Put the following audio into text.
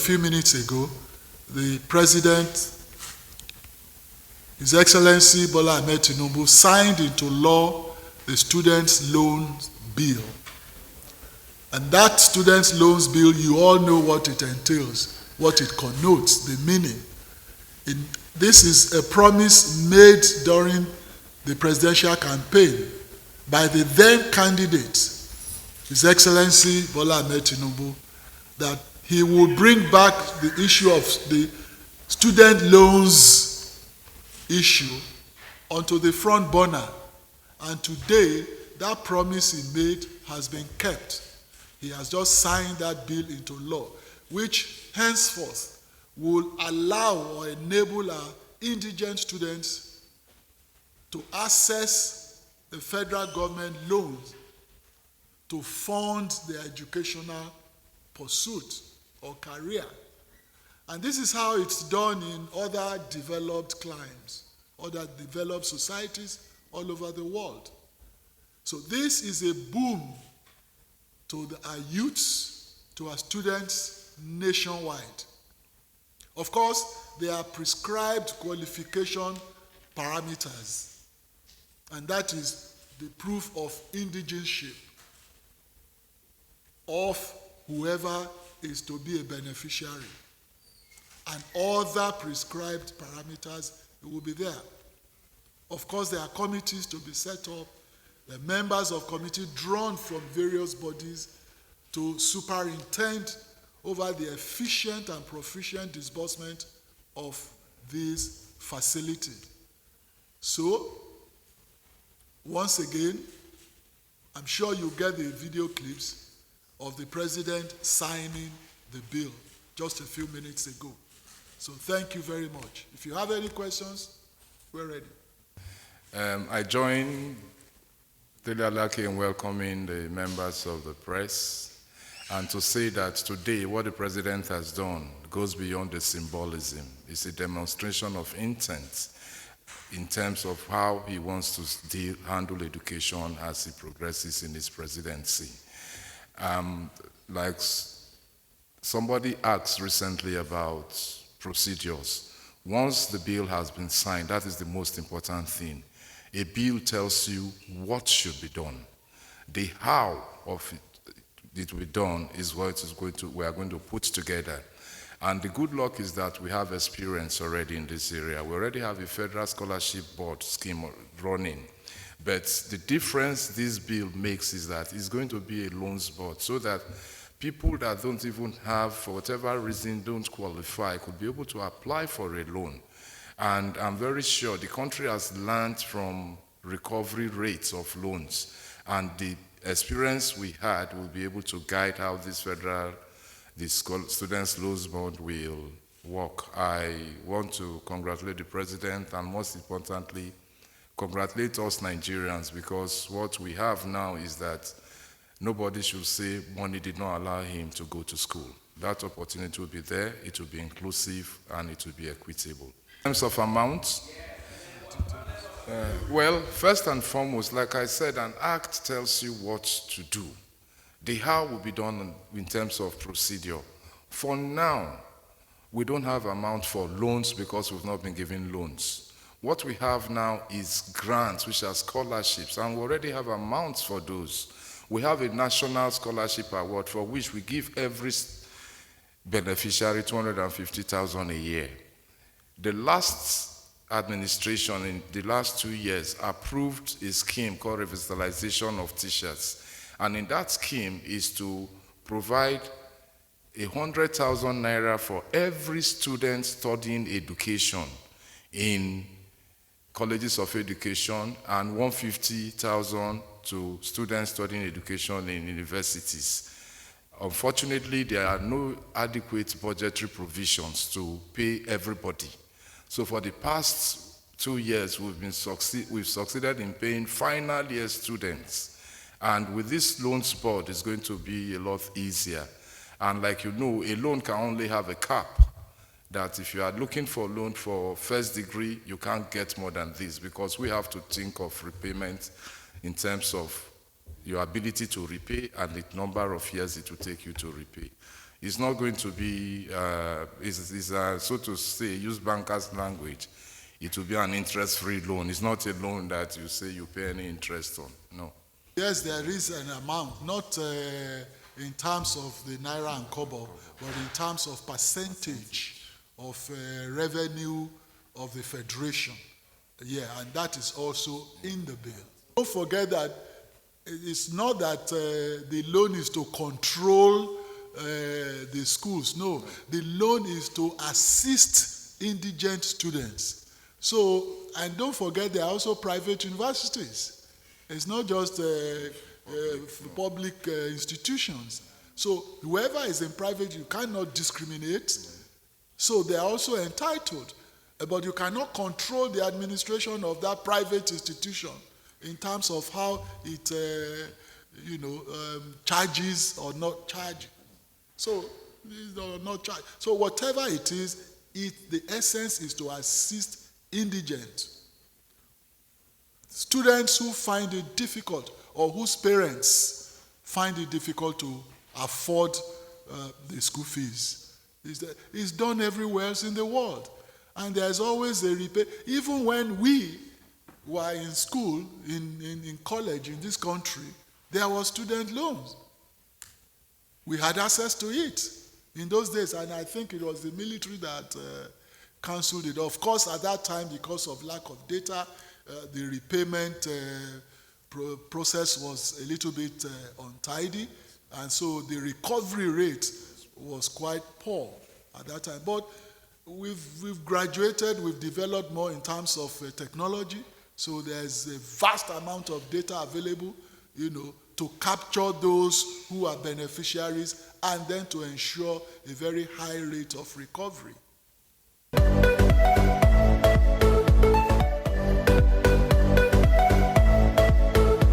few minutes ago, the President, His Excellency Bola Ahmed Tinubu, signed into law the Students' Loans Bill. And that Students' Loans Bill, you all know what it entails, what it connotes, the meaning. This is a promise made during the presidential campaign by the then candidate, His Excellency Bola Ahmed Tinubu, that he will bring back the issue of the student loans issue onto the front burner. And today, that promise he made has been kept. He has just signed that bill into law, which henceforth will allow or enable our indigent students to access the federal government loans to fund their educational pursuit or career. And this is how it's done in other developed climes, other developed societies all over the world. So this is a boom to our youths, to our students nationwide. Of course, there are prescribed qualification parameters, and that is the proof of indigenship of whoever is to be a beneficiary. And other prescribed parameters will be there. Of course, there are committees to be set up, the members of committee drawn from various bodies to superintend over the efficient and proficient disbursement of this facility. So, once again, I'm sure you get the video clips of the president signing the bill just a few minutes ago. So thank you very much. If you have any questions, we're ready. I join Dele Alake in welcoming the members of the press and to say that today what the president has done goes beyond the symbolism. It's a demonstration of intent in terms of how he wants to handle education as he progresses in his presidency. Like somebody asked recently about procedures. Once the bill has been signed, that is the most important thing. A bill tells you what should be done. The how of it will be done is what we are going to put together. And the good luck is that we have experience already in this area. We already have a federal scholarship board scheme running. But the difference this bill makes is that it's going to be a loans board so that people that don't even have, for whatever reason, don't qualify could be able to apply for a loan. And I'm very sure the country has learned from recovery rates of loans. And the experience we had will be able to guide how this Students' Loans Board will work. I want to congratulate the president and most importantly, congratulate us Nigerians, because what we have now is that nobody should say money did not allow him to go to school. That opportunity will be there, it will be inclusive, and it will be equitable. In terms of amount, well, first and foremost, like I said, an act tells you what to do. The how will be done in terms of procedure. For now, we don't have amount for loans because we've not been given loans. What we have now is grants, which are scholarships, and we already have amounts for those. We have a national scholarship award for which we give every beneficiary $250,000 a year. The last administration in the last 2 years approved a scheme called revitalization of teachers. And in that scheme is to provide 100,000 naira for every student studying education in colleges of education and 150,000 to students studying education in universities. Unfortunately, there are no adequate budgetary provisions to pay everybody. So for the past 2 years, we've succeeded in paying final year students. And with this loans board, it's going to be a lot easier. And like you know, a loan can only have a cap. That if you are looking for a loan for first degree, you can't get more than this because we have to think of repayment in terms of your ability to repay and the number of years it will take you to repay. It's not going to be, so to say, use bankers' language, it will be an interest-free loan. It's not a loan that you say you pay any interest on. No. Yes, there is an amount, not in terms of the naira and kobo, but in terms of percentage of revenue of the federation. Yeah, and that is also in the bill. Don't forget that it's not that the loan is to control the schools. No, the loan is to assist indigent students. So, and don't forget there are also private universities. It's not just public institutions. So whoever is in private, you cannot discriminate. So they are also entitled. But you cannot control the administration of that private institution in terms of how it, charges or not charge. So, not charge. So whatever it is, the essence is to assist indigent students who find it difficult or whose parents find it difficult to afford the school fees. It's done everywhere else in the world. And there's always a repay. Even when we were in school, in college in this country, there was student loans. We had access to it in those days, and I think it was the military that cancelled it. Of course, at that time, because of lack of data, the repayment process was a little bit untidy, and so the recovery rate was quite poor at that time. But we've graduated, we've developed more in terms of technology, so there's a vast amount of data available, to capture those who are beneficiaries and then to ensure a very high rate of recovery.